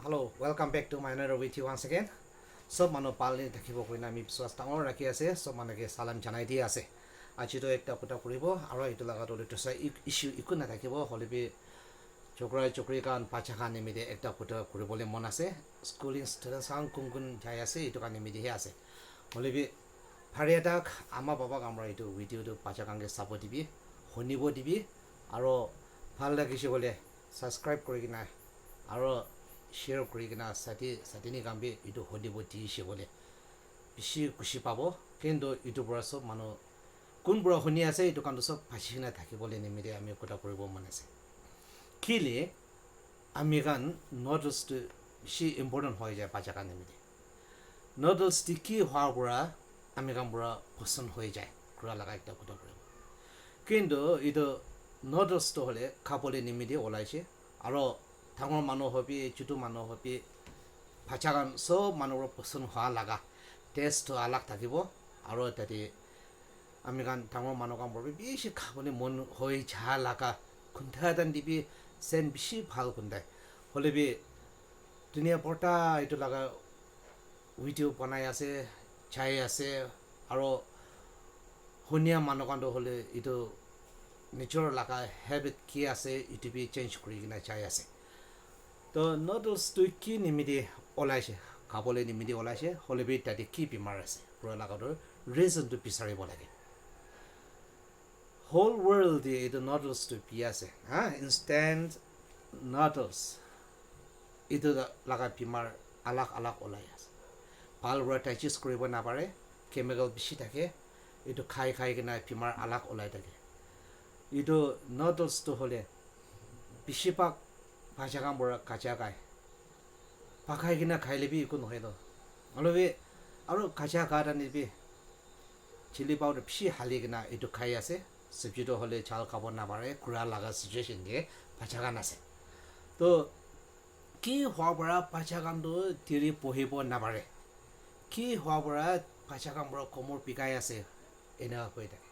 Hello, welcome back to my another video once again. সব মানুহ পালনি থাকিব কইনা আমি বিশ্বাস ডাঙৰ ৰাখি আছে সব মানুহকে সালাম জনাই দি আছে আজিতো একটা কথা কৰিব আৰু এইটো লাগাটো এইটো ইস্যু একো নাথাকিব হলিবি চকৰি কান পাচা কান নিমিতে একটা কথা কৰিবলৈ মন আছে স্কুলিং ষ্টুডেণ্ট সাং কোন যাই আছে এইটো কান নিমিতেহে আছে হলিবি ফাৰিয়াটাক আমাৰ বাবাক আমৰা এইটো ভিডিঅ'টো পাচা কানকে চাব দিবি শুনিব দিবি আৰু ভাল লাগিছে বলে সাবস্ক্ৰাইব কৰি কিনা আৰু share কৰি কিনা সাতিনি কামবি ইটো হদিব দিছে বলে বেছি খুশি পাব কিন্তু ইটো পৰা সব মানুহ কোন পৰা শুনি আছে ইটো কাণ্ড সব ফাঁচি কিনা থাকিবলৈ নিমিতে আমি কথা কৰিব মন আছে কিলে আমি গান নৰ্থ বেছি ইম্পৰ্টেণ্ট হৈ যায় পাচা কান নিমিতে নৰ্থ কি হোৱাৰ পৰা আমি কাম পৰা পচন্দ হৈ যায় কৰা লগা একটা কথা কৰিব কিন্তু ইটো নৰ্থ হ'লে খাবলৈ নিমিতে ওলাইছে আৰু ডাঙৰ মানুহ হবি ছোটো মানুহ হবি ভাষা গান সব মানুহৰ পচন্দ হোৱা লগা টেষ্টটো আলাগ থাকিব আৰু তাতে আমি গান ডাঙৰ মানুহ কাম কৰিব বেছি খাবলৈ মন হৈ যা লগা খুন্দা এটান দিবি চেন বেছি ভাল খুন্দাই হ'লেবি ধুনীয়া পৰ্টা এইটো লগা ভিডিঅ' বনাই আছে চাই আছে আৰু শুনিয়া মানুহ কাণ্ড হ'লে এইটো নিজৰ লগা হেবিট কি আছে ইটো বি চেঞ্জ কৰি কিনে চাই আছে তো নৰ্থ কি নিমিতে ওলাইছে খাবলৈ নিমিতে ওলাইছে হলিবি তাতে কি বেমাৰ আছে পুৰা লাগাটোৰ ৰিজনটো বিচাৰিব লাগে হোল ৱৰ্ল্ড এইটো নৰ্থ পি আছে হা ইনষ্টেণ্ট নৰ্থ এইটো লগা বেমাৰ আলাগ আলাগ ওলাই আছে ভাল পৰা ডাইজেষ্ট কৰিব নাপাৰে কেমিকেল বেছি থাকে এইটো খাই কিনে বেমাৰ আলাগ ওলাই থাকে এইটো নৰ্থ হ'লে বেছিভাগ ভাষা কাম পৰা কাঁচা খায় পাখাই কিনা খাই লিবি একো নহয় তো অলপি আৰু কাঁচা কাঠ আনিবি চিলি পাউডাৰ বেছি হালি কিনা এইটো খাই আছে চব্জিটো হ'লে চাল খাব নাপাৰে খুৰা লগা চিটুৱেশ্যনকে ভাষা কান আছে তো কি হোৱাৰ পৰা ভাষা কামটো তিৰি পঢ়িব নাপাৰে কি হোৱাৰ পৰা ভাষা কাম পৰা কমৰ পিকাই আছে এনেকুৱা কৈ থাকে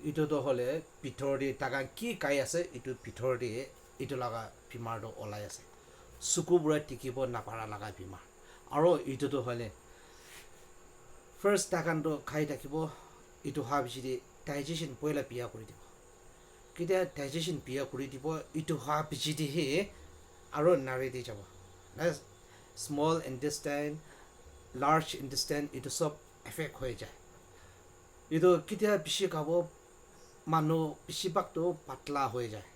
এইটোতো হ'লে ভিতৰতে তাকা কি কাই আছে এইটো ভিতৰতে এইটো লগা বেমাৰটো ওলাই আছে চকুবোৰে টিকিব নাপাৰা লগা বেমাৰ আৰু এইটোতো হ'লে ফাৰ্ষ্ট টাকানটো খাই থাকিব এইটো হোৱাৰ পিছতে ডাইজেশ্যন পইলা বিয়া কৰি দিব কেতিয়া ডাইজেশ্যন বিয়া কৰি দিব এইটো হোৱাৰ পিছতেহে আৰু নাৰী দি যাব স্মল ইণ্টেষ্টাইন লাৰ্জ ইণ্টেষ্টাইন এইটো চব এফেক্ট হৈ যায় এইটো কেতিয়া বেছি খাব মানুহ বেছিভাগটো পাতলা হৈ যায়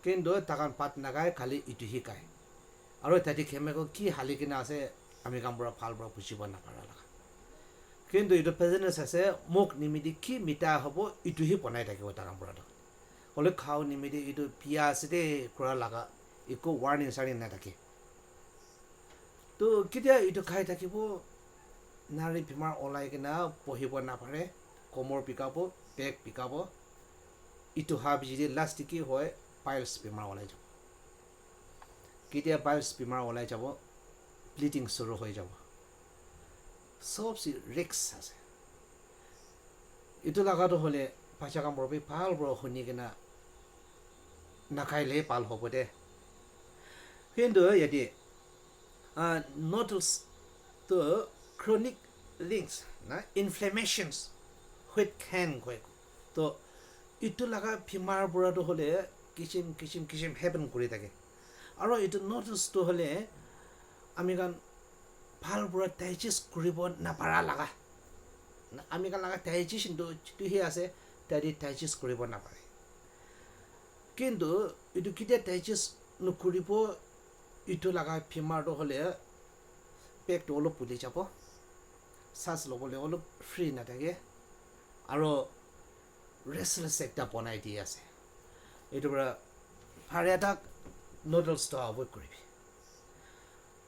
কিন্তু তাকান পাত নাগায় খালি ইটো শিকায় আৰু তাতে কেমিকেল কি হালি কিনে আছে আমি কাম পৰা ভাল পৰা বুজিব নাপাৰা লগা কিন্তু এইটো প্ৰেজেণ্টেজ আছে মোক নিমিতি কি মিঠা হ'ব ইটোহি বনাই থাকিব তাৰ কাম পৰা হ'লে খাওঁ নিমিতি এইটো বিয়া আছে দেই কৰা লগা একো ৱাৰ্ণিং চাৰ্ণিং নাথাকে তো কেতিয়া এইটো খাই থাকিব নাৰী বেমাৰ ওলাই কিনে পঢ়িব নাপাৰে কমৰ পিকাব পেক পিকাব ইটো হোৱাৰ পিছতে লাষ্ট কি হয় পাইলছ বেমাৰ ওলাই যাব কেতিয়া পাইলছ বেমাৰ ওলাই যাব ব্লিডিং শুৰু হৈ যাব চবচে ৰিক্স আছে এইটো লগাটো হ'লে ভাষা কাম পৰা ভাল পৰা শুনি কিনা নাখাইলে ভাল হ'ব দে কিন্তু ইয়াতে নৰ্থটো ক্ৰনিক লিংকছ না ইনফ্লেমেশ্যনছ হুইট খেন কয় তো এইটো লগা বেমাৰ পৰাটো হ'লে কিচিম হেপেন কৰি থাকে আৰু এইটো নৰ্থ হ'লে আমি গান ভাল পৰা ডাইজেষ্ট কৰিব নাপাৰা লগা আমি গান লগা ডাইজেশ্যনটো যিটোহে আছে তাতে ডাইজেষ্ট কৰিব নাপাৰে কিন্তু এইটো কেতিয়া ডাইজেষ্ট নকৰিব এইটো লগা বেমাৰটো হ'লে পেটটো অলপ ফুলি যাব শ্বাস ল'বলৈ অলপ ফ্ৰী নাথাকে আৰু ৰেষ্টলেছ একটা বনাই দি আছে এইটো পৰা ফাৰিয়াটাক নুডলছটো এভইড কৰিবি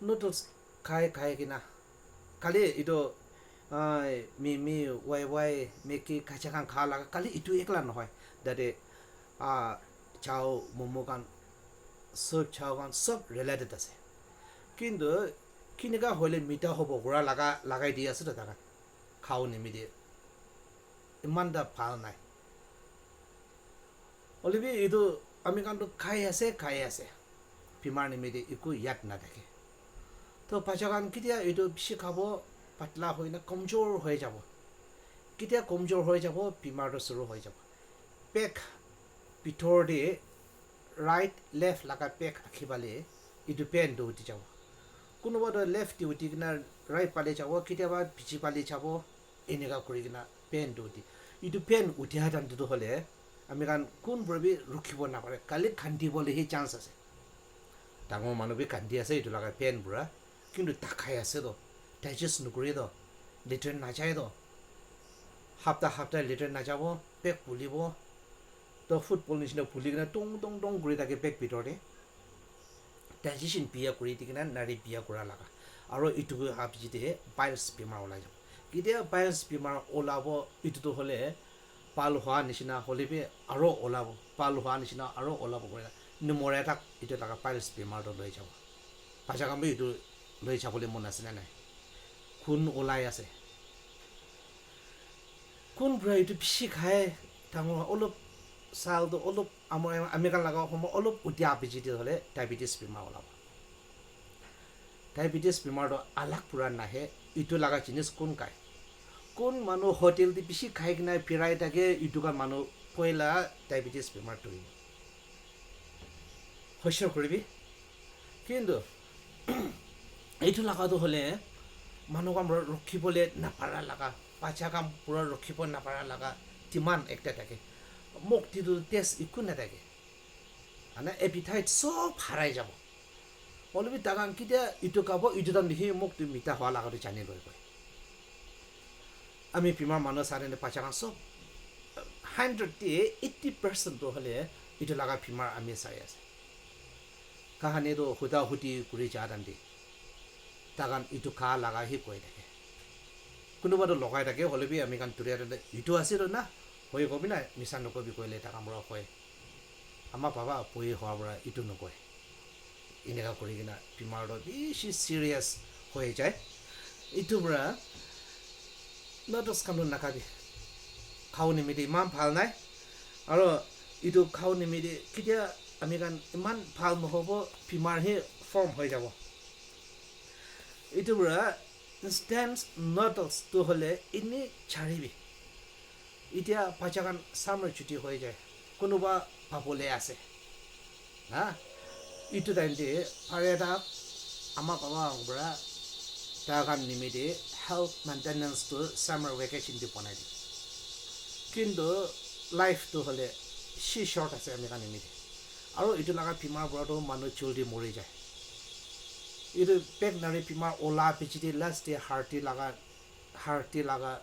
নুডলছ খাই কিনা খালি এইটো মি ৱাই মেকি কাঁচা কান খা লগা খালি এইটো একলা নহয় তাতে চাও ম'ম' কান চুপ চাও কান চব ৰিলেটেড আছে কিন্তু কেনেকুৱা হ'লে মিঠা হ'ব ঘূৰা লগাই দি আছে তাক খাওঁ নিমিতে ইমান এটা ভাল নাই অলৰেডি এইটো আমি কামটো খাই আছে বেমাৰ নিমিতে একো ইয়াত নাথাকে তো বাচ্চাগান কেতিয়া এইটো বেছি খাব পাতলা হৈ না কমজোৰ হৈ যাব কেতিয়া কমজোৰ হৈ যাব বেমাৰটো শুৰু হৈ যাব পেক ভিতৰতে ৰাইট লেফ্ট লাগা পেক আঁকিবালে এইটো পেনটো উঠি যাব কোনোবাটো লেফ্ট উঠি কিনা ৰাইট পালে যাব কেতিয়াবা পিছি পালে যাব এনেকুৱা কৰি কিনা পেনটো উঠি এইটো পেন উঠি অহা টাইমটো হ'লে আমি কাৰণ কোনবোৰে ৰখিব নাপাৰে কালি খান্দিবলৈহে চান্স আছে ডাঙৰ মানুহবোৰে কান্দি আছে এইটো লগা পেনবোৰা কিন্তু তাকাই আছে তো ডাইজেষ্ট নকৰি তো লেট্ৰিন নাযায় তো সপ্তাহ লেট্ৰিন নাযাব পেক ফুলিব তো ফুটবল নিচিনা ফুলি কিনে টং টং টং কৰি থাকে পেক ভিতৰতে ডাইজেশ্যন বিয়া কৰি দি কিনে নাৰী বিয়া কৰা লগা আৰু এইটো ভাবিছিতেহে পাইলছ বেমাৰ ওলাই যাব কেতিয়া পাইলছ বেমাৰ ওলাব এইটোতো হ'লে পাল হোৱা নিচিনা হ'লে আৰু ওলাব পাল হোৱা নিচিনা আৰু ওলাব কৰি নমৰে তাক এইটো লগা পাইলছ বেমাৰটো লৈ যাব বাচ্চাকামে এইটো লৈ যাবলৈ মন আছেনে নাই খুন ওলাই আছে কোনবোৰে এইটো বেছি খায় ডাঙৰ অলপ চাউলটো অলপ আমি কাণ লগা সময় অলপ উঠি আপিজিতে হ'লে ডায়েবেটিছ বেমাৰ ওলাব ডায়েবেটিছ বেমাৰটো আলাক পুৰা নাহে এইটো লগা জিনিস কোন খায় কোন মানুহ হোটেল দি বেছি খাই কিনে ফিৰাই থাকে এইটো কাৰণ মানুহ পইলা ডায়েবেটিছ বেমাৰটো শস্য কৰিবি কিন্তু এইটো লগাটো হ'লে মানুহ কাম ৰখিবলৈ নাপাৰা লগা বাচ্চা কাম পুৰা ৰখিব নাপাৰা লগা কিমান একটা থাকে মুক্তিটো টেষ্ট একো নাথাকে মানে এপিটাইট চব হাৰাই যাব অলপি ডাঙৰ কেতিয়া ইটো খাব ইটো দাম দেখি মুক্তি মিঠা হোৱা লগাটো জানি লৈ গৈ আমি বেমাৰ মানুহ চাৰে বাচ্চা কাম চব 180% হ'লে এইটো লগা বেমাৰ আমি চাই আছে কাহানীটো সুধা সুধি কৰি যা দান্দি তাকান ইটো খা লগা সি কৈ থাকে কোনোবাটো লগাই থাকে হ'লেবি আমি কাণ তুৰিয়া ইটো আছিল না হৈ কবি না মিছা নকবি কৈলে তাক আমাৰ কয় আমাৰ বাবা পঢ়ি হোৱাৰ পৰা ইটো নকয় এনেকুৱা কৰি কিনা বেমাৰটো বেছি চিৰিয়াছ হৈ যায় ইটোৰ পৰা নটছ কামটো নাখাবি খাওঁ নিমিতে ইমান ভাল নাই আৰু ইটো খাওঁ নিমিতে কেতিয়া আমি কাণ ইমান ভাল নহ'ব বেমাৰহে ফৰ্ম হৈ যাব এইটোৰ পৰা ইনষ্টেণ্ট নটছটো হ'লে এনেই ছাড়িবি এতিয়া বাচ্চাকান চামৰ ছুটি হৈ যায় কোনোবা পাবলৈ আছে হা ইটো টাইমতে পাৰে তাক আমাৰ বাবাৰ পৰা তাৰ নিমিতে হেল্থ মেইনটেনেন্সটো চামাৰ ভেকেশ্যনটো বনাই দিয়ে কিন্তু লাইফটো হ'লে সি শ্বৰ্ট আছে আমি কাৰণে নিমিতে আৰু এইটো লগা বেমাৰ পৰাটো মানুহ জলদি মৰি যায় এইটো পেক নাৰী বেমাৰ ওলা পিছিতে লাষ্ট হাৰ্টি লগা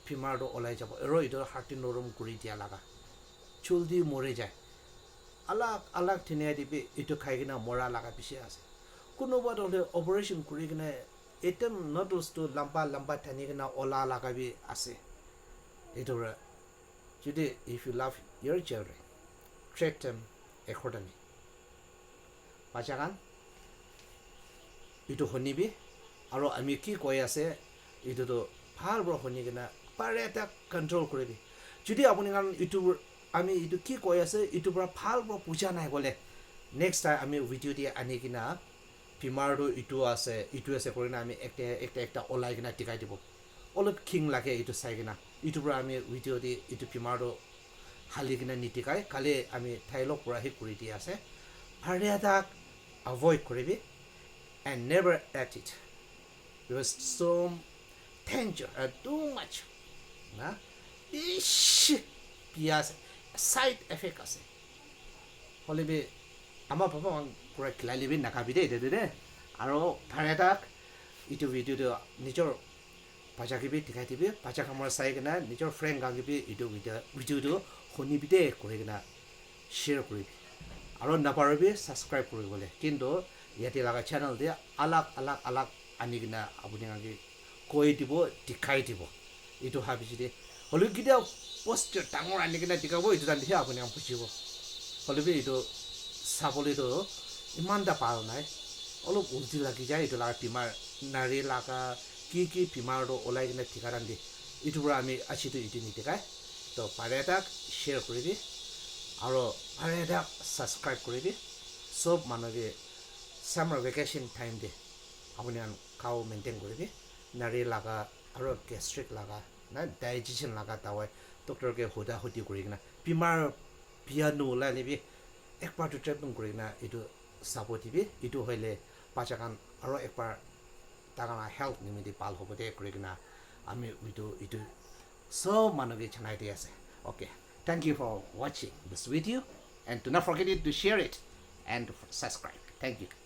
বেমাৰটো ওলাই যাব আৰু এইটো হাৰ্টি নৰম কৰি দিয়া লগা জলদি মৰি যায় আলাক ধুনীয়া দিবি এইটো খাই কিনে মৰা লগা বেছি আছে কোনোবাটো হ'লে অপাৰেশ্যন কৰি কিনে একদম নটছটো লম্বা টানি কিনে ওলা লগাবি আছে এইটো যদি if you love your children trek them academy বাচ্চাকান এইটো শুনিবি আৰু আমি কি কৈ আছে এইটোতো ভালবোৰ শুনি কিনে পাৰে এটা কণ্ট্ৰল কৰিবি যদি আপুনি কাৰণ এইটো আমি এইটো কি কৈ আছে এইটোৰ পৰা ভালবোৰ বুজা নাই গ'লে নেক্সট টাইম আমি ভিডিঅ' দি আনি কিনা বেমাৰটো ইটো আছে কৰি কিনে আমি একটা ওলাই কিনে টিকাই দিব অলপ খিং লাগে এইটো চাই কিনা এইটোৰ পৰা আমি ভিডিঅ' দি এইটো বেমাৰটো হালি কিনে নিটিকাই কালি আমি ঠাইলক পৰা সেই কৰি দি আছে পাৰে এটাক এভইড কৰিবি and never at it because so danger too much na pias side effect আছে হলিবি আমাৰ বাবা পুৰা খিলাই লিবি নাখাবি দেই দে আৰু ভাড়া তাক ইটো ভিডিঅ'টো নিজৰ বাচ্চাকিবি টিকাই দিবি বাচ্চা কামৰ চাই কিনে নিজৰ ফ্ৰেণ্ড গাগিবি এইটো ভিডিঅ'টো শুনিবি দেই কৰি কিনে শ্বেয়াৰ কৰিবি আৰু নাপাৰিবি ছাবস্ক্ৰাইব কৰিবলৈ কিন্তু ইয়াতে লগা চেনেল দিয়ে আলাক আনি কিনে আপুনি কৈ দিব দেখাই দিব এইটো ভাবিছোঁ দে হ'লেও কেতিয়াও পষ্ট ডাঙৰ আনি কিনে দেখাব এইটো জানিহে আপুনি বুজিব হ'লেও এইটো চাবলৈতো ইমান এটা পাল নাই অলপ উল্টি লাগি যায় এইটো লগা বেমাৰ নাৰী লগা কি বেমাৰটো ওলাই কিনে ঠিকাদান দিয়ে এইটোৰ পৰা আমি আছিতো এইটো নিটিকাই তো পাৰে এটাক শ্বেয়াৰ কৰিবি আৰু পাৰে এটাক ছাবস্ক্ৰাইব কৰিবি চব মানুহে summer vacation time day আপুনি খাও মেইনটেইন কৰিবি নাৰী লাগা আৰু গেষ্ট্ৰিক লাগা না ডাইজেশ্যন লাগা তাৱাই ডক্টৰকে সোধা সুধি কৰি কিনা বেমাৰ বিয়া নোলাই নিবি একবাৰটো ট্ৰিটমেণ্ট কৰি কিনা এইটো চাব দিবি এইটো হ'লে বাচ্চাকান আৰু একবাৰ তাকানা হেল্থ নিমিত্তে ভাল হ'ব দে কৰি কিনা আমি এইটো সব মানুহকে জনাই দি আছে okay thank you for watching this video and do not forget to share it and to subscribe thank you